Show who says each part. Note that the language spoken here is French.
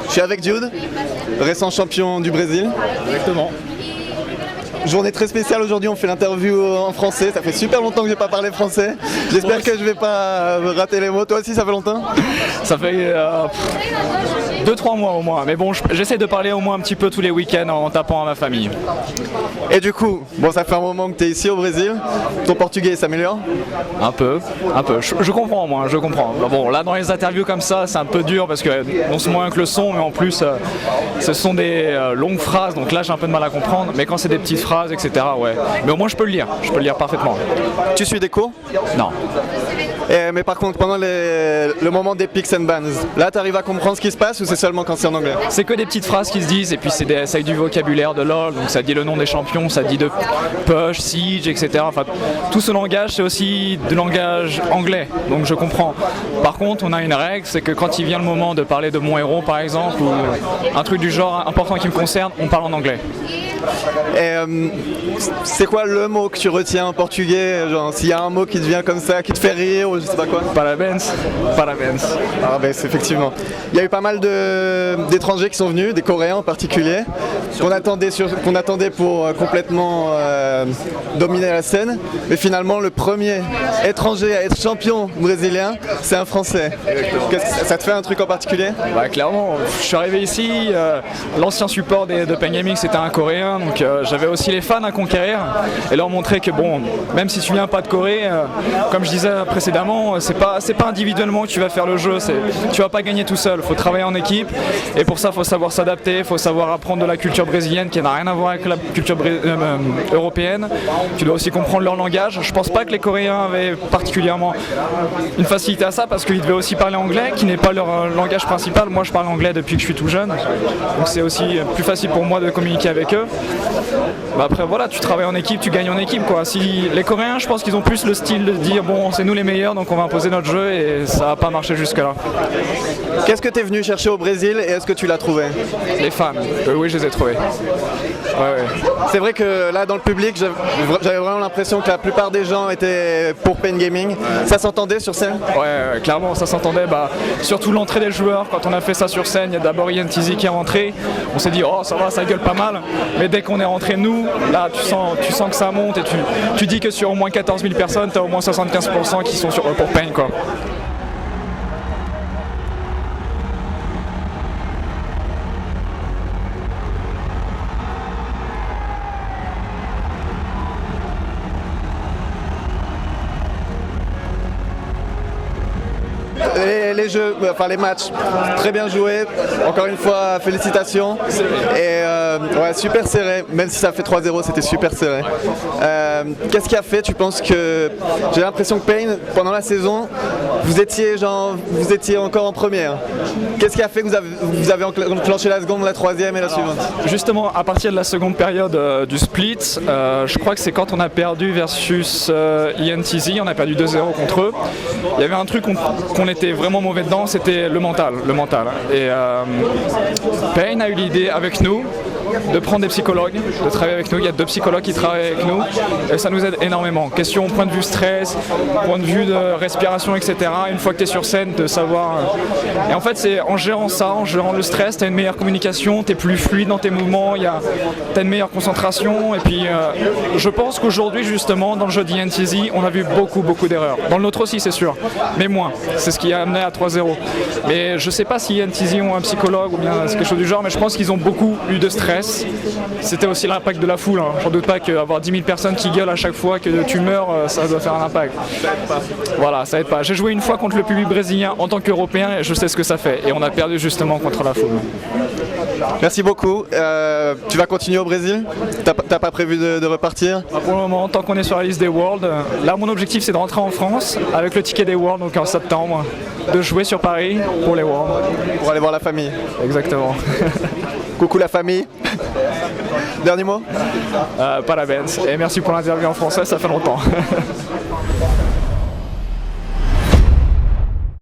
Speaker 1: Je suis avec Jude, récent champion du Brésil.
Speaker 2: Exactement.
Speaker 1: Journée très spéciale aujourd'hui, on fait l'interview en français. Ça fait super longtemps que j'ai pas parlé français. J'espère que je vais pas rater les mots. Toi aussi, ça fait longtemps?
Speaker 2: Ça fait 2-3 mois au moins. Mais bon, j'essaie de parler au moins un petit peu tous les week-ends en tapant à ma famille.
Speaker 1: Et du coup, bon, ça fait un moment que tu es ici au Brésil. Ton portugais s'améliore?
Speaker 2: Un peu. Je comprends moi, je comprends. Bon, là dans les interviews comme ça, c'est un peu dur parce que non seulement que le son, mais en plus, ce sont des longues phrases. Donc là, j'ai un peu de mal à comprendre. Mais quand c'est des petites phrases, etc., ouais. Mais au moins, je peux le lire parfaitement.
Speaker 1: Tu suis des cours?
Speaker 2: Non.
Speaker 1: Mais par contre, pendant le moment des picks and bans, là, tu arrives à comprendre ce qui se passe ou c'est seulement quand c'est en anglais?
Speaker 2: C'est que des petites phrases qui se disent et puis c'est avec du vocabulaire de LoL, donc ça dit le nom des champions, ça dit de push, siege, etc. Enfin, tout ce langage, c'est aussi du langage anglais, donc je comprends. Par contre, on a une règle, c'est que quand il vient le moment de parler de mon héros, par exemple, ou un truc du genre important qui me concerne, on parle en anglais.
Speaker 1: Et c'est quoi le mot que tu retiens en portugais? Genre, s'il y a un mot qui te vient comme ça, qui te fait rire ou je sais pas quoi?
Speaker 2: Parabéns.
Speaker 1: Ah ben effectivement. Il y a eu pas mal d'étrangers qui sont venus, des Coréens en particulier, qu'on attendait pour complètement dominer la scène. Mais finalement, le premier étranger à être champion brésilien, c'est un Français. Ça te fait un truc en particulier?
Speaker 2: Bah clairement, je suis arrivé ici, l'ancien support de Pain Gaming c'était un Coréen, donc j'avais aussi les fans à conquérir et leur montrer que bon, même si tu viens pas de Corée, comme je disais précédemment, c'est pas individuellement que tu vas faire le jeu, tu vas pas gagner tout seul, faut travailler en équipe et pour ça faut savoir s'adapter, faut savoir apprendre de la culture brésilienne qui n'a rien à voir avec la culture européenne. Tu dois aussi comprendre leur langage. Je pense pas que les Coréens avaient particulièrement une facilité à ça parce qu'ils devaient aussi parler anglais qui n'est pas leur langage principal. Moi je parle anglais depuis que je suis tout jeune, donc c'est aussi plus facile pour moi de communiquer avec eux. Bah après voilà, tu travailles en équipe, tu gagnes en équipe quoi. Si les Coréens, je pense qu'ils ont plus le style de dire bon c'est nous les meilleurs donc on va imposer notre jeu et ça n'a pas marché jusque là.
Speaker 1: Qu'est-ce que tu es venu chercher au Brésil et est-ce que tu l'as trouvé?
Speaker 2: Les fans, oui je les ai trouvés. Ouais.
Speaker 1: C'est vrai que là dans le public j'avais vraiment l'impression que la plupart des gens étaient pour Pain Gaming. Ça s'entendait sur scène?
Speaker 2: Ouais, clairement ça s'entendait, surtout l'entrée des joueurs. Quand on a fait ça sur scène, il y a d'abord INTZ qui est rentré, on s'est dit oh ça va, ça gueule pas mal, mais dès qu'on est rentré nous, là tu sens que ça monte et tu dis que sur au moins 14 000 personnes, tu as au moins 75% qui sont pour Pain quoi.
Speaker 1: Les jeux, enfin les matchs, très bien joués, encore une fois félicitations et ouais, super serré, même si ça fait 3-0 c'était super serré. Qu'est-ce qui a fait, tu penses que, j'ai l'impression que Pain, pendant la saison, vous étiez encore en première. Qu'est-ce qui a fait que vous avez enclenché la seconde, la troisième et la suivante?
Speaker 2: Justement, à partir de la seconde période du split, je crois que c'est quand on a perdu versus INTZ, on a perdu 2-0 contre eux. Il y avait un truc qu'on était vraiment mauvais dedans, c'était le mental. Et Pain a eu l'idée avec nous de prendre des psychologues, de travailler avec nous. Il y a 2 psychologues qui travaillent avec nous et ça nous aide énormément. Question point de vue stress, point de vue de respiration, etc. Une fois que tu es sur scène, de savoir... Et en fait, c'est en gérant ça, en gérant le stress, tu as une meilleure communication, tu es plus fluide dans tes mouvements, tu as une meilleure concentration. Et puis, je pense qu'aujourd'hui, justement, dans le jeu d'INTZ, on a vu beaucoup d'erreurs. Dans le nôtre aussi, c'est sûr, mais moins. C'est ce qui a amené à 3-0. Mais je sais pas si INTZ ont un psychologue ou bien quelque chose du genre, mais je pense qu'ils ont beaucoup eu de stress. C'était aussi l'impact de la foule. J'en doute pas qu'avoir 10 000 personnes qui gueulent à chaque fois que tu meurs, ça doit faire un impact. Voilà, ça aide pas. J'ai joué une fois contre le public brésilien en tant qu'Européen et je sais ce que ça fait. Et on a perdu justement contre la foule.
Speaker 1: Merci beaucoup. Tu vas continuer au Brésil? T'as pas prévu de repartir?
Speaker 2: Pour le moment, tant qu'on est sur la liste des Worlds, là mon objectif c'est de rentrer en France avec le ticket des Worlds, donc en septembre, de jouer sur Paris pour les Worlds.
Speaker 1: Pour aller voir la famille.
Speaker 2: Exactement.
Speaker 1: Coucou la famille. Dernier mot?
Speaker 2: Parabéns. Et merci pour l'interview en français, ça fait longtemps.